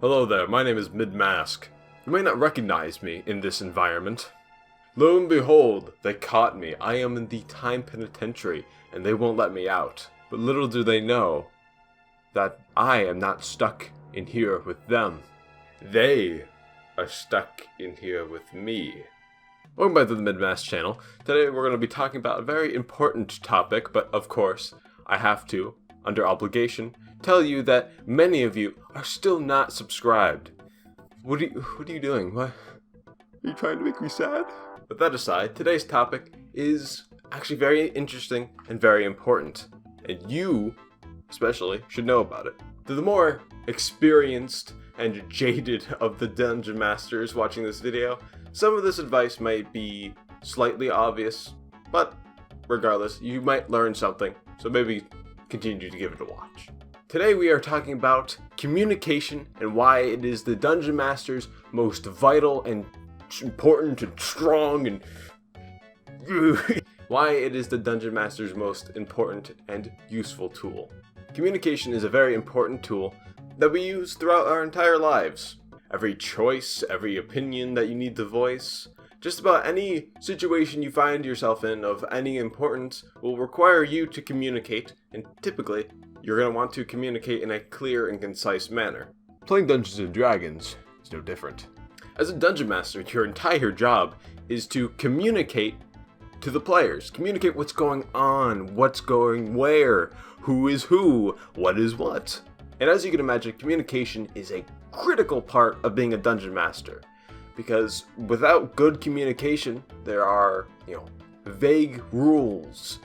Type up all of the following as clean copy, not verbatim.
Hello there, my name is Mid-Mask. You may not recognize me in this environment. Lo and behold, they caught me. I am in the time penitentiary, and they won't let me out. But little do they know that I am not stuck in here with them. They are stuck in here with me. Welcome back to the Mid-Mask channel. Today we're going to be talking about a very important topic, but of course, I have to, under obligation, tell you that many of you are still not subscribed. What are you doing? What? Are you trying to make me sad? But that aside, today's topic is actually very interesting and very important. And you, especially, should know about it. To the more experienced and jaded of the dungeon masters watching this video, some of this advice might be slightly obvious, but regardless, you might learn something, so maybe continue to give it a watch. Today we are talking about communication and why it is the dungeon master's most vital and important and strong and why it is the dungeon master's most important and useful tool. Communication is a very important tool that we use throughout our entire lives. Every choice, every opinion that you need to voice, just about any situation you find yourself in of any importance will require you to communicate, and typically, you're going to want to communicate in a clear and concise manner. Playing Dungeons & Dragons is no different. As a dungeon master, your entire job is to communicate to the players. Communicate what's going on, what's going where, who is who, what is what. And as you can imagine, communication is a critical part of being a dungeon master. Because without good communication, there are, vague rules,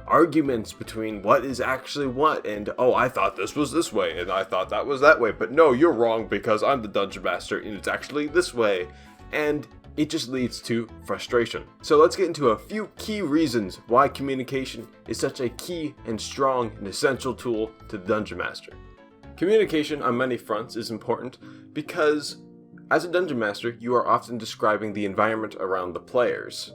arguments between what is actually what, and I thought this was this way, and I thought that was that way, but no, you're wrong because I'm the dungeon master, and it's actually this way, and it just leads to frustration. So let's get into a few key reasons why communication is such a key and strong and essential tool to the dungeon master. Communication on many fronts is important because as a dungeon master, you are often describing the environment around the players.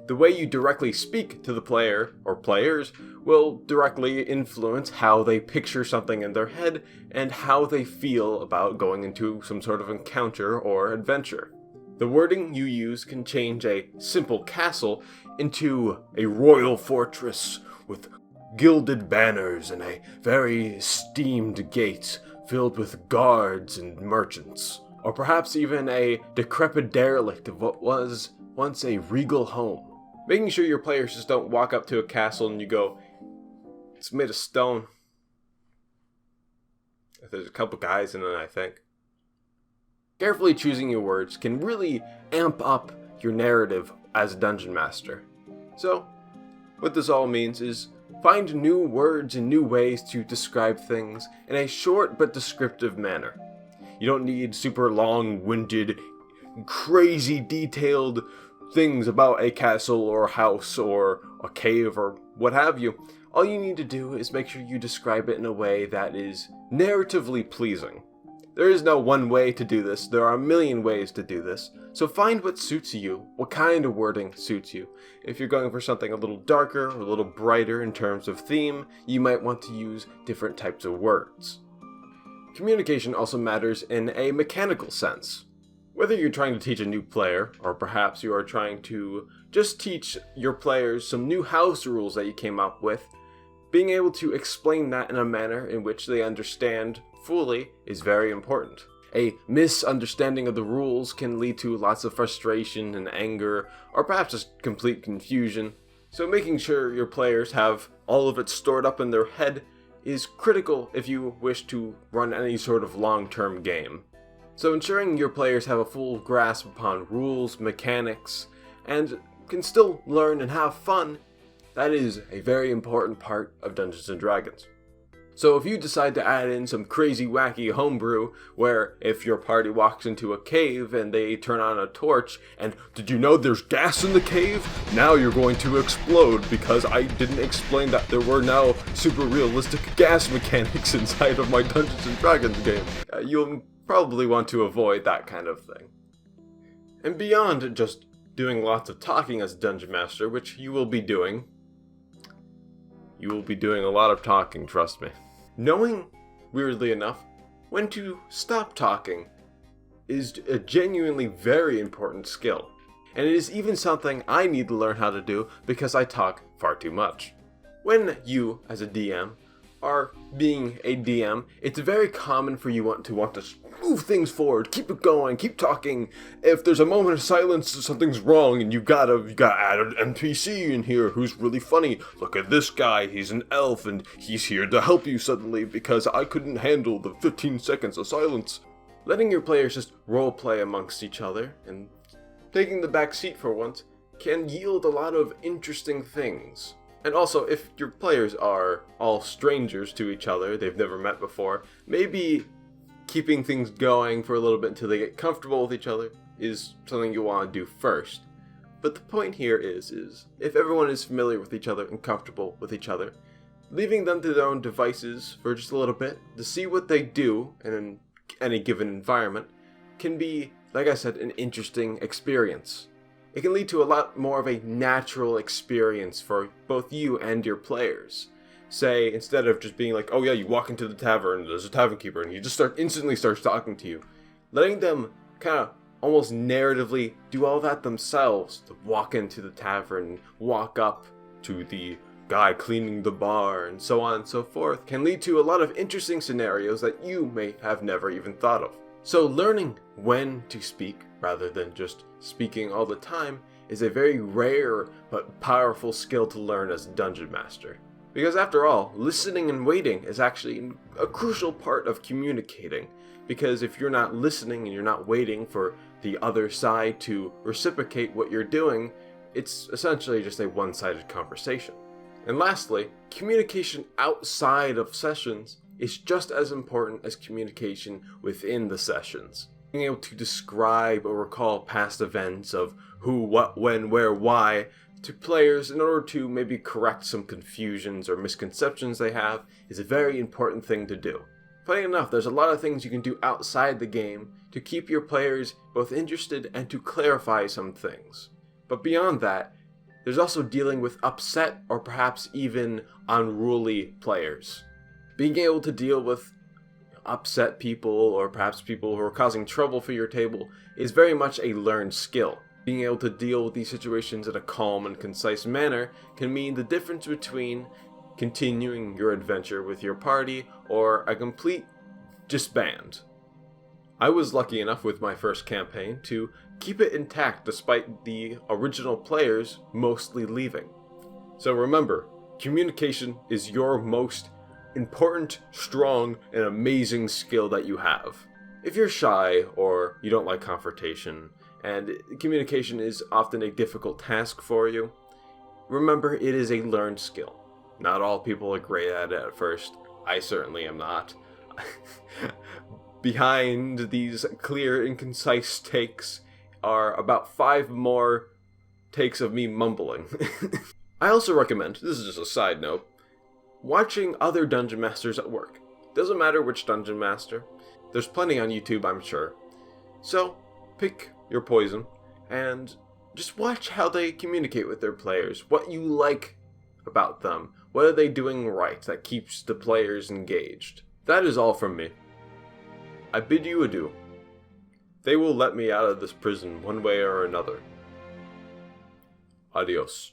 The way you directly speak to the player or players will directly influence how they picture something in their head and how they feel about going into some sort of encounter or adventure. The wording you use can change a simple castle into a royal fortress with gilded banners and a very esteemed gate filled with guards and merchants. Or perhaps even a decrepit derelict of what was once a regal home. Making sure your players just don't walk up to a castle and you go, it's made of stone. There's a couple guys in it, I think. Carefully choosing your words can really amp up your narrative as a dungeon master. So, what this all means is find new words and new ways to describe things in a short but descriptive manner. You don't need super long-winded, crazy detailed things about a castle or a house or a cave or what have you. All you need to do is make sure you describe it in a way that is narratively pleasing. There is no one way to do this. There are a million ways to do this. So find what suits you, what kind of wording suits you. If you're going for something a little darker or a little brighter in terms of theme, you might want to use different types of words. Communication also matters in a mechanical sense. Whether you're trying to teach a new player, or perhaps you are trying to just teach your players some new house rules that you came up with, being able to explain that in a manner in which they understand fully is very important. A misunderstanding of the rules can lead to lots of frustration and anger, or perhaps just complete confusion. So making sure your players have all of it stored up in their head is critical if you wish to run any sort of long-term game. So ensuring your players have a full grasp upon rules, mechanics, and can still learn and have fun, that is a very important part of Dungeons & Dragons. So if you decide to add in some crazy wacky homebrew, where if your party walks into a cave and they turn on a torch, and did you know there's gas in the cave? Now you're going to explode because I didn't explain that there were now super realistic gas mechanics inside of my Dungeons & Dragons game. You'll probably want to avoid that kind of thing. And beyond just doing lots of talking as a dungeon master, which you will be doing a lot of talking, trust me. Knowing weirdly enough, when to stop talking is a genuinely very important skill. And it is even something I need to learn how to do because I talk far too much. When you, as a DM, are being a DM, it's very common for you to want to move things forward, keep it going, keep talking. If there's a moment of silence, something's wrong, and you gotta add an NPC in here who's really funny. Look at this guy, he's an elf, and he's here to help you suddenly because I couldn't handle the 15 seconds of silence. Letting your players just roleplay amongst each other and taking the back seat for once can yield a lot of interesting things. And also, if your players are all strangers to each other, they've never met before, maybe keeping things going for a little bit until they get comfortable with each other is something you want to do first. But the point here is if everyone is familiar with each other and comfortable with each other, leaving them to their own devices for just a little bit to see what they do in any given environment can be, like I said, an interesting experience. It can lead to a lot more of a natural experience for both you and your players. Say, instead of just being like, oh yeah, you walk into the tavern, there's a tavern keeper, and he just instantly starts talking to you. Letting them kind of almost narratively do all that themselves, to walk into the tavern, walk up to the guy cleaning the bar, and so on and so forth, can lead to a lot of interesting scenarios that you may have never even thought of. So learning when to speak, rather than just speaking all the time, is a very rare but powerful skill to learn as a dungeon master. Because after all, listening and waiting is actually a crucial part of communicating. Because if you're not listening and you're not waiting for the other side to reciprocate what you're doing, it's essentially just a one-sided conversation. And lastly, communication outside of sessions is just as important as communication within the sessions. Being able to describe or recall past events of who, what, when, where, why to players in order to maybe correct some confusions or misconceptions they have is a very important thing to do. Funny enough, there's a lot of things you can do outside the game to keep your players both interested and to clarify some things. But beyond that, there's also dealing with upset or perhaps even unruly players. Being able to deal with upset people or perhaps people who are causing trouble for your table is very much a learned skill. Being able to deal with these situations in a calm and concise manner can mean the difference between continuing your adventure with your party or a complete disband. I was lucky enough with my first campaign to keep it intact despite the original players mostly leaving. So remember, communication is your most important, strong, and amazing skill that you have. If you're shy or you don't like confrontation, and communication is often a difficult task for you, remember it is a learned skill. Not all people are great at it at first. I certainly am not. Behind these clear and concise takes are about 5 more takes of me mumbling. I also recommend, this is just a side note, watching other dungeon masters at work. Doesn't matter which dungeon master. There's plenty on YouTube, I'm sure. So, pick your poison and just watch how they communicate with their players. What you like about them. What are they doing right that keeps the players engaged? That is all from me. I bid you adieu. They will let me out of this prison one way or another. Adios.